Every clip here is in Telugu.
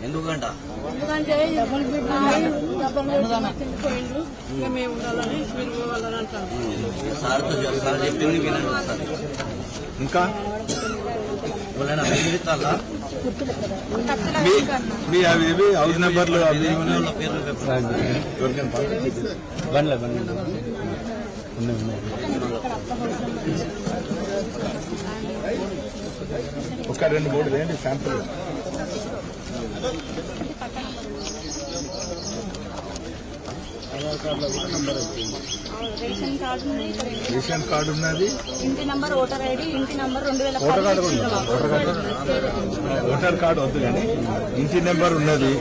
ఎందుకంటే పోయిండు ఇక మేము ఉండాలని మీరు పోవాలని అంటారు. సార్తో సార్ చెప్పింది వినండి సార్. ఇంకా ఎవరైనా బెదిరిస్తారా? మీ అవి హౌస్ నెంబర్లు అవి ఒక 2-3 వేయండి శాంపుల్. రేషన్ కార్డు ఉన్నది, ఇంటి నంబర్, ఓటర్ ఐడి, ఇంటి నంబర్ 2010. ఓటర్ కార్డు వద్దు కానీ ఇంటి నెంబర్ ఉన్నది,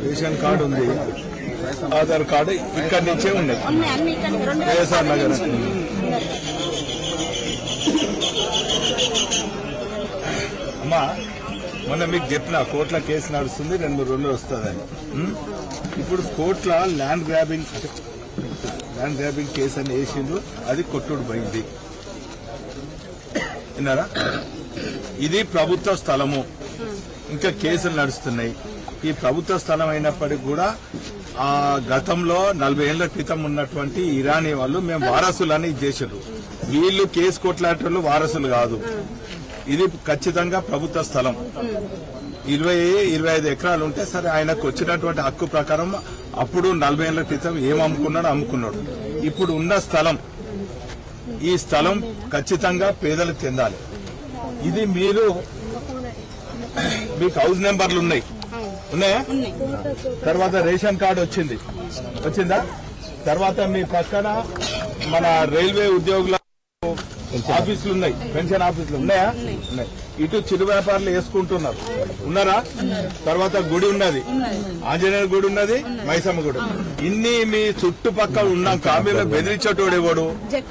రేషన్ కార్డు ఉంది, ఆధార్ కార్డు ఇక్కడి నుంచే ఉన్నది. వైఎస్ఆర్ నగర్ అమ్మా, మొన్న మీకు చెప్పిన కోర్టుల కేసు నడుస్తుంది, 2-3 రోజులు వస్తుందని. ఇప్పుడు కోర్టుల ల్యాండ్ గ్రాబింగ్ కేసు అని వేసిండ్రు, అది కొట్టుడు పోయింది. విన్నారా? ఇది ప్రభుత్వ స్థలము, ఇంకా కేసులు నడుస్తున్నాయి. ఈ ప్రభుత్వ స్థలం అయినప్పటికీ కూడా ఆ గతంలో 40 ఏళ్ల క్రితం ఉన్నటువంటి ఇరానీ వాళ్ళు మేము వారసులని చేసారు. వీళ్ళు కేసు కొట్లాటలు వారసులు కాదు. ఇది ఖచ్చితంగా ప్రభుత్వ స్థలం. 20-25 ఎకరాలు ఉంటే సరే, ఆయనకు వచ్చినటువంటి హక్కు ప్రకారం అప్పుడు 40 ఏళ్ల క్రితం ఏం అమ్ముకున్నాడు. ఇప్పుడు ఉన్న స్థలం, ఈ స్థలం ఖచ్చితంగా పేదలకు చెందాలి. ఇది మీకు హౌస్ నెంబర్లు ఉన్నాయా? తర్వాత రేషన్ కార్డు వచ్చిందా? తర్వాత మీ పక్కన మన రైల్వే ఉద్యోగుల ఆఫీసులు ఉన్నాయి, పెన్షన్ ఆఫీసులు ఉన్నాయా? ఉన్నాయి. ఇటు చిరు వ్యాపారులు వేసుకుంటున్నారు, ఉన్నారా? తర్వాత గుడి ఉన్నది, ఆంజనేయ గుడి ఉన్నది, మైసమ్మ గుడి. ఇన్ని మీ చుట్టుపక్కల ఉన్నాక మీరు బెదిరించేటోడేవాడు,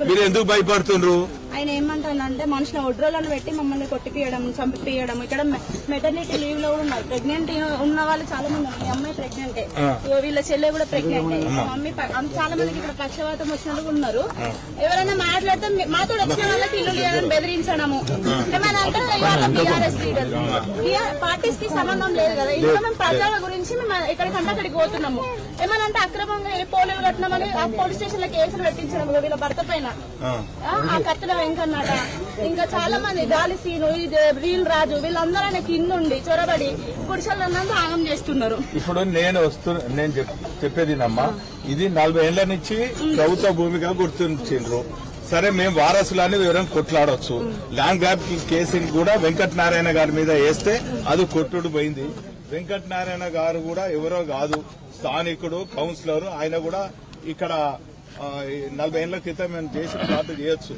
మీరు ఎందుకు భయపడుతుండ్రు? ఆయన ఏమంటానంటే మనుషుల ఒడ్రోలను పెట్టి మమ్మల్ని కొట్టిపియడం, చంపిపియడం. ఇక్కడ మెటర్నిటీ లీవ్ లో కూడా ఉన్నారు, ప్రెగ్నెంట్ ఉన్న వాళ్ళు చాలా మంది ఉన్నారు. మీ అమ్మాయి ప్రెగ్నెంటే, వీళ్ళ చెల్లె కూడా ప్రెగ్నెంటే, మమ్మీ చాలా మందికి ఇక్కడ పక్షవాతం వచ్చిన వాళ్ళు ఉన్నారు. ఎవరైనా మాట్లాడితే మాతో వచ్చిన వాళ్ళకి ఇల్లు లేదని బెదిరించడము. ఏమైనా అంటే టీఆర్ఎస్ లీడర్, పార్టీస్ కి సంబంధం లేదు కదా. ఇంకా మేము ప్రజల గురించి మేము ఎక్కడికంటే అక్కడికి పోతున్నాము. ఏమనంటే అక్రమంగా పోలీసులు కట్టినామని ఆ పోలీస్ స్టేషన్ లో కేసులు పెట్టించడం వీళ్ళ భర్త పైన, ఆ కత్తుల వెంకన్నట, ఇంకా చాలా మంది గాలిసీను, రీల్ రాజు, వీళ్ళందరూ ఆయనకి ఇన్నుండి చొరబడి పురుషులందరూ ఆగం చేస్తున్నారు. ఇప్పుడు నేను చెప్పేది నమ్మా, ఇది 40 ఏళ్ల నుంచి ప్రభుత్వ భూమిగా గుర్తించిండ్రు. సరే, మేము వారసులని వివరం కొట్లాడవచ్చు. ల్యాండ్ గ్రాబ్ కేసుని కూడా వెంకటనారాయణ గారి మీద వేస్తే అది కొట్టుడు పోయింది. వెంకటనారాయణ గారు కూడా ఎవరో కాదు, స్థానికుడు, కౌన్సిలర్. ఆయన కూడా ఇక్కడ 40 ఏళ్ల క్రితం మేము చేసిన పార్టీ చేయొచ్చు.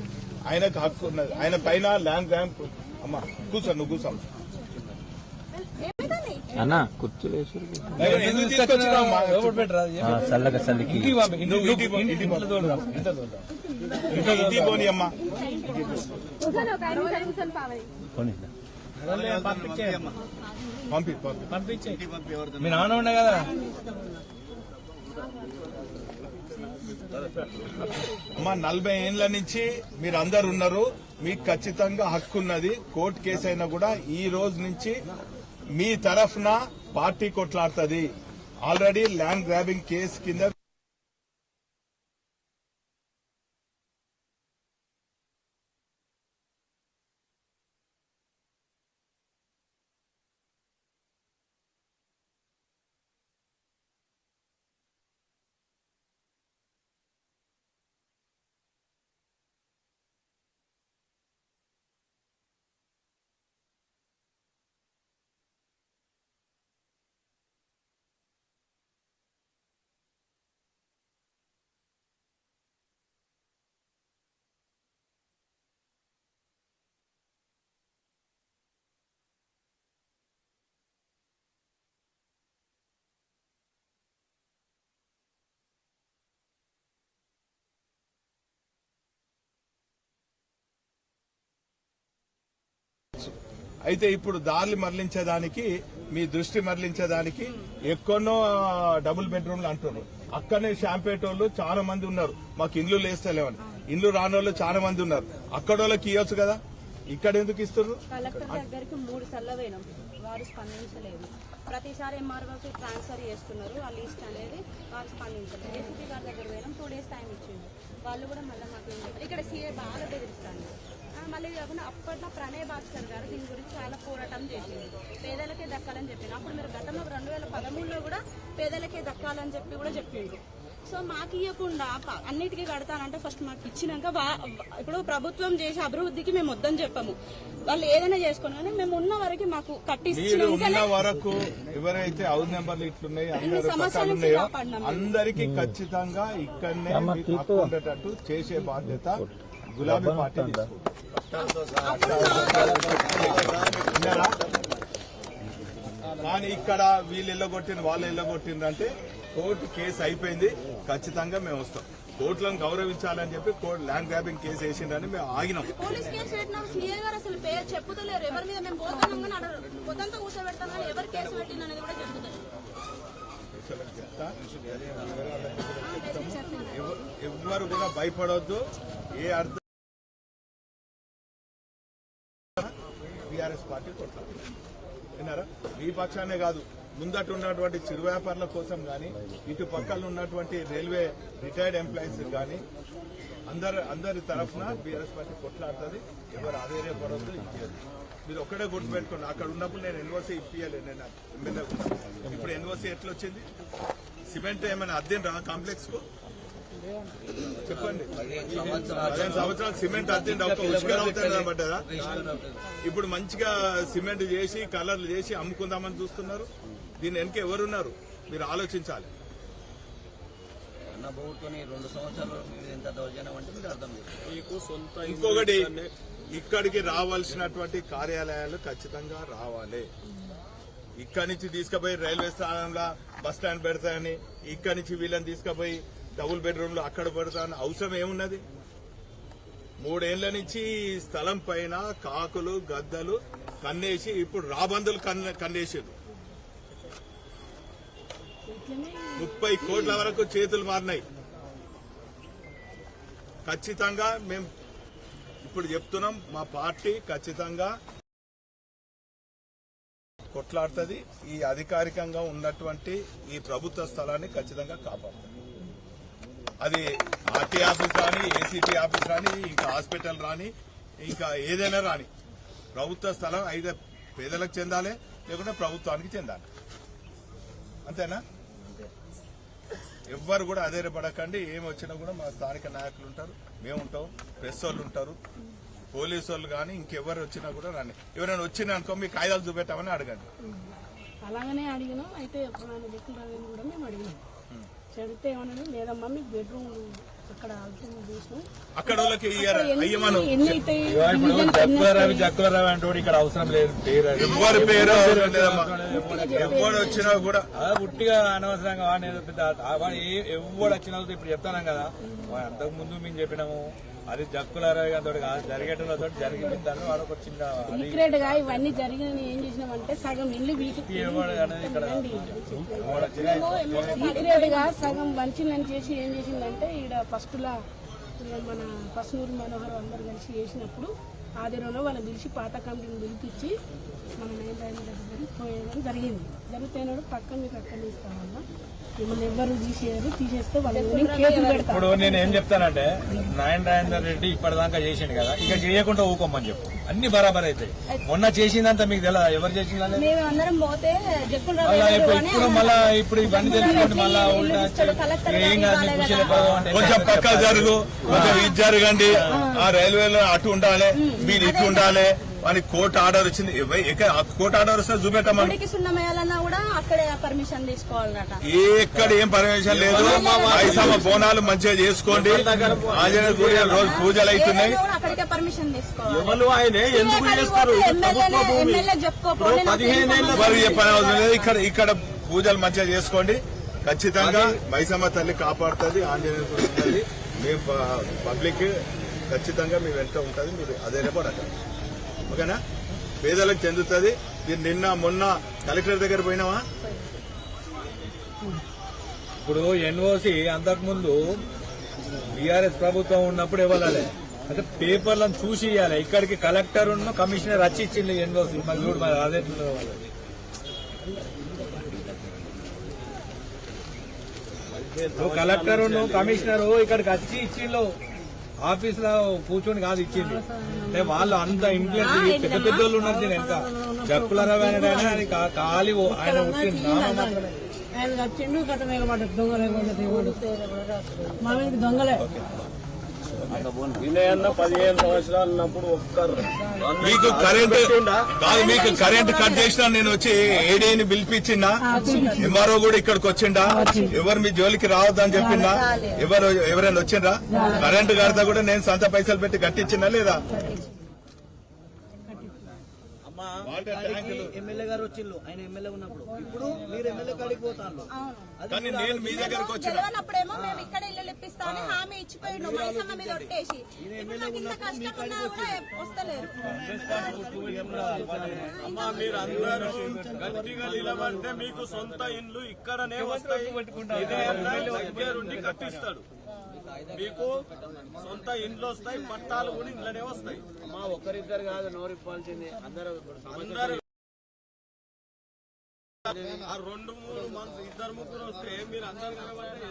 ఆయనకు హక్కు ఉన్నది. ఆయన పైన ల్యాండ్ గ్రాబ్. అమ్మా కూర్చో, నువ్వు కూర్చో అన్నా, కూర్చోలే పోనీ అమ్మా. పంపించే మీ నాన్న ఉండే కదా. అమ్మా, 40 ఏళ్ల నుంచి మీరు అందరు ఉన్నారు, మీకు ఖచ్చితంగా హక్కు ఉన్నది. కోర్టు కేసు అయినా కూడా ఈ రోజు నుంచి మీ తరఫున పార్టీ కొట్లాడుతుంది. ఆల్రెడీ ల్యాండ్ గ్రాబింగ్ కేసు కింద అయితే ఇప్పుడు దారులు మరలించేదానికి, మీ దృష్టి మరలించేదానికి ఎక్కడో డబుల్ బెడ్రూమ్లు అంటున్నారు. అక్కడనే షాంపేటోళ్ళు చాలా మంది ఉన్నారు, మాకు ఇండ్లు లేస్తలేవని. ఇండ్లు రానోళ్ళు చాలా మంది ఉన్నారు. అక్కడోళ్ళకి ఇవ్వచ్చు కదా, ఇక్కడ ఎందుకు ఇస్తున్నారు? కలెక్టర్ దగ్గరికి 3 సార్లు పోయినాం. వారు స్పందించలేదు. ప్రతిసారి ఎంఆర్ఓకి ట్రాన్స్ఫర్ చేస్తున్నారు. ఆ లిస్ట్ అనేది వారు స్పందించలేదు. ఏసీపీ గారి దగ్గర పోయినాం, 2 days టైం ఇచ్చింది. వాళ్ళు కూడా మళ్ళీ మాకు ఏం చెప్పారు. ఇక్కడ సీఏ బాగా బెదిరిస్తాను. మళ్ళీ కాకుండా అప్పట్లో ప్రణయ్ భాస్కర్ గారు దీని గురించి చాలా పోరాటం చేసింది. పేదలకే దక్కాలని చెప్పింది. అప్పుడు మీరు గతంలో 2013లో కూడా పేదలకే దక్కాలని చెప్పి కూడా చెప్పింది. సో మాకు ఇవ్వకుండా అన్నిటికీ కడతానంటే ఫస్ట్ మాకు ఇచ్చినాక ఇప్పుడు ప్రభుత్వం చేసే అభివృద్ధికి మేము వద్దని చెప్పాము. వాళ్ళు ఏదైనా చేసుకోండి కానీ మేము ఉన్న వరకు మాకు ఉన్న వరకు ఎవరైతే హౌస్ నెంబర్లు ఇట్లున్నాయి అందరికి ఖచ్చితంగా ఇక్కడనే ఉండేటట్టు చేసే బాధ్యత గులాబీ పార్టీ కానీ ఇక్కడ వీళ్ళు ఎల్లగొట్టింది వాళ్ళు ఎల్లగొట్టింది అంటే కోర్టు కేసు అయిపోయింది. ఖచ్చితంగా మేము వస్తాం. కోర్టులను గౌరవించాలని చెప్పి కోర్టు ల్యాండ్ గ్రాబింగ్ కేసు వేసిందని మేము ఆగినాం. పోలీస్ కేసు పెట్టినా సీఏ గారు అసలు పేరు చెప్పుతలేరు. ఎవరి మీద మేము పోతున్నాం కానీ పొద్దంతా కూర్చోబెడతాం కానీ ఎవరు కేసు పెట్టింది అనేది కూడా చెప్తున్నారు. ఎవ్వరు కూడా భయపడవద్దు. ఏ అర్థం టీఆర్ఎస్ పార్టీ కొట్లాడుతుంది. విన్నారా? ఈ పక్షానే కాదు, ముందట ఉన్నటువంటి చిరు వ్యాపారుల కోసం కానీ ఇటు పక్కన ఉన్నటువంటి రైల్వే రిటైర్డ్ ఎంప్లాయీస్ కానీ అందరి తరఫున బీఆర్ఎస్ పార్టీ కొట్లాడుతుంది. ఎవరు ఆధైర్యపడవద్దు. ఇచ్చేది మీరు ఒక్కడే గుర్తుపెట్టుకోండి. అక్కడ ఉన్నప్పుడు నేను ఎన్ఓసీ ఇప్పియాలి. నేను ఎమ్మెల్యే ఇప్పుడు ఎన్ఓసీ ఎట్లా వచ్చింది? సిమెంట్ ఏమైనా అద్దెం రా కాంప్లెక్స్ కు చెప్పండి. 15 సంవత్సరాలు సిమెంట్ అద్దెండి ఒక్క ఉష్కర్ అవుతుంది అనబడ్డారా? ఇప్పుడు మంచిగా సిమెంట్ చేసి కలర్లు చేసి అమ్ముకుందామని చూస్తున్నారు. దీని వెనక ఎవరున్నారు మీరు ఆలోచించాలి. అన్న ప్రభుత్వం 2 సంవత్సరాలు ఎంత దౌర్జన్యం అంటే మీరు అర్థం చేసుకోండి. ఇంకొకటి, ఇక్కడికి రావాల్సినటువంటి కార్యాలయాలు ఖచ్చితంగా రావాలి. ఇక్కడి నుంచి తీసుకుపోయి రైల్వే స్థానంలో బస్ స్టాండ్ పెడతాయని, ఇక్కడి నుంచి వీళ్ళని తీసుకుపోయి డబుల్ బెడ్రూమ్లు అక్కడ పెడతాను అవసరం ఏమున్నది? 3 ఏళ్ల నుంచి స్థలం పైన కాకులు గద్దలు కన్నేసి ఇప్పుడు రాబందులు కన్నేసారు. 30 కోట్ల వరకు చేతులు మారినాయి. ఖచ్చితంగా మేము ఇప్పుడు చెప్తున్నాం, మా పార్టీ ఖచ్చితంగా కొట్లాడుతుంది. ఈ అధికారికంగా ఉన్నటువంటి ఈ ప్రభుత్వ స్థలాన్ని ఖచ్చితంగా కాపాడుతుంది. అది ఆర్టీ ఆఫీస్ రాని, ఏసీపీ ఆఫీస్ రాని, ఇంకా హాస్పిటల్ రాని, ఇంకా ఏదైనా రాని, ప్రభుత్వ స్థలం అయితే పేదలకు చెందాలి, లేకుంటే ప్రభుత్వానికి చెందాలి. అంతేనా? ఎవ్వరు కూడా అధైర్యపడకండి. ఏమి వచ్చినా కూడా మా స్థానిక నాయకులు ఉంటారు, మేము ఉంటాం, ప్రెస్ వాళ్ళు ఉంటారు, పోలీసు వాళ్ళు కానీ ఇంకెవరు వచ్చినా కూడా రండి. ఎవరైనా వచ్చినా అనుకో మీ కాగితాలు చూపెట్టామని అడగండి. అలాగనే అడిగినాం. అయితే కూడా మేము అడిగినాం. చెడితే ఏమన్నా లేదమ్మా మీకు బెడ్రూమ్ అక్కడ అక్కడ వాళ్ళకి అయ్యమను జక్కులరావు అంటే ఇక్కడ అవసరం లేదు. ఎవరి పేరు ఎవరు వచ్చినా కూడా పుట్టిగా అనవసరంగా ఎవరు వచ్చినా ఇప్పుడు చెప్తాను కదా. అంతకు ముందు మేము చెప్పినాము అది జక్కులరావు గారితో జరిగేటతో జరిగింది. దాన్ని వాడొక చిన్న సీక్రెట్ గా ఇవన్నీ జరిగిన ఏం చేసినామంటే సగం ఇల్లు సీక్రెట్ గా సగం వంచిందని చేసి ఏం చేసిందంటే ఈడ ఫస్ట్ లా మన పసునూరు మనోహర్ అందరు కలిసి చేసినప్పుడు ఆదిలో వాళ్ళని పిలిచి పాత కమిటీని పిలిపించి మన నైన్ పోయేయడం జరిగింది. జరిగితేనాడు పక్కన మీకు అక్కడ ఇస్తామన్నా మిమ్మల్ని ఎవరు తీసేస్తే ఇప్పుడు నేను ఏం చెప్తానంటే నారాయణ రెడ్డి ఇప్పటిదాకా చేసిండు కదా, ఇక చేయకుండా ఊకోమని చెప్పు. అన్ని బరాబర్ అవుతాయి. మొన్న చేసిందంతా మీకు తెల ఎవరు చేసిందని ఇప్పుడు మళ్ళా ఇప్పుడు ఇవన్నీ తెలుసుకోండి. మళ్ళా ఏం కాదు కొంచెం పక్క జరుగు, కొంచెం ఇది జరగండి. ఆ రైల్వేలో అటు ఉండాలి, మీరు ఇటు ఉండాలి అని కోర్టు ఆర్డర్ వచ్చింది. కోర్టు ఆర్డర్ వస్తే చూపెట్టమని ఎక్కడ ఏం పర్మిషన్ లేదు. ఐసమ్మ బోనాలు మంచిగా చేసుకోండి. ఆంజనేయ గుడి రోజు పూజలు అవుతున్నాయి. ఎవరు ఆయనే ఎందుకు చేస్తారు? చెప్పని అవసరం లేదు. ఇక్కడ పూజలు మంచిగా చేసుకోండి. ఖచ్చితంగా మైసమ్మ తల్లి కాపాడుతుంది. ఆంజనేయ గుడి ఉంటుంది. మేము పబ్లిక్ ఖచ్చితంగా మీ వెంట ఉంటుంది. మీరు అదే పడకండి. ఓకేనా? పేదలకు చెందుతుంది. నిన్న మొన్న కలెక్టర్ దగ్గర పోయినావా? ఇప్పుడు ఎన్ఓసి అంతకుముందు బీఆర్ఎస్ ప్రభుత్వం ఉన్నప్పుడు ఇవ్వాలి. అంటే పేపర్లను చూసి ఇవ్వాలి. ఇక్కడికి కలెక్టర్ ఉన్న కమిషనర్ వచ్చి ఇచ్చింది ఎన్ఓసి. మరి చూడు మరి అదే కలెక్టర్ కమిషనర్ ఇక్కడికి వచ్చి ఇచ్చిండు, ఆఫీస్ లో కూర్చొని కాదు ఇచ్చింది. అంటే వాళ్ళు అంత ఇన్ఫ్లుయెన్స్ పెద్ద పెద్ద వాళ్ళు ఉన్నారు దీని ఎంత జక్కులరావు అనేది అది ఖాళీ ఆయన వచ్చింది ఆయన వచ్చిండు గత నిలబడ్డారు దొంగలే మా మీద దొంగలే. వినయన్న 15 సంవత్సరాలు ఉన్నప్పుడు ఒక్కరు మీకు కరెంట్ కాదు, మీకు కరెంట్ కట్ చేసినా నేను వచ్చి ఏడీని పిలిపించిందా, ఎంఆర్ఓ కూడా ఇక్కడికి వచ్చిండా, ఎవరు మీ జోలికి రావద్దని చెప్పిందా, ఎవరైనా వచ్చిండ్రా? కరెంట్ కడితే కూడా నేను సొంత పైసలు పెట్టి కట్టించినా లేదా? ఎమ్మెల్యే గారు వచ్చిండు, ఆయన ఎమ్మెల్యే ఉన్నప్పుడు. ఇప్పుడు మీరు ఎమ్మెల్యే కాడికి పోతాను. కానీ నేను మీ దగ్గరకు వచ్చిన తెలియనప్పుడేమో మేము ఇక్కడ ఇల్లు ఇప్పిస్తామని హామీ ఇచ్చిపోయిండు మైసమ్మ మీద ఒట్టేసి. ఇప్పుడు నాకు ఇంత కష్టం ఉన్నా కూడా వస్తలేరు. అమ్మా మీరు అందరూ గట్టిగా నిలబడితే మీకు సొంత ఇండ్లు ఇక్కడనే వస్తాయి. ఇదే దగ్గరుండి కట్టిస్తాడు, మీకు సొంత ఇండ్లు వస్తాయి, పట్టాలు కూడా ఇంట్లోనే వస్తాయి. అమ్మా ఒకరిద్దరు కాదు నోరిప్పాల్సింది, అందరూ ఆ 2-3 మంత్స్ 2-3 వస్తే మీరు అందరు కనబడితే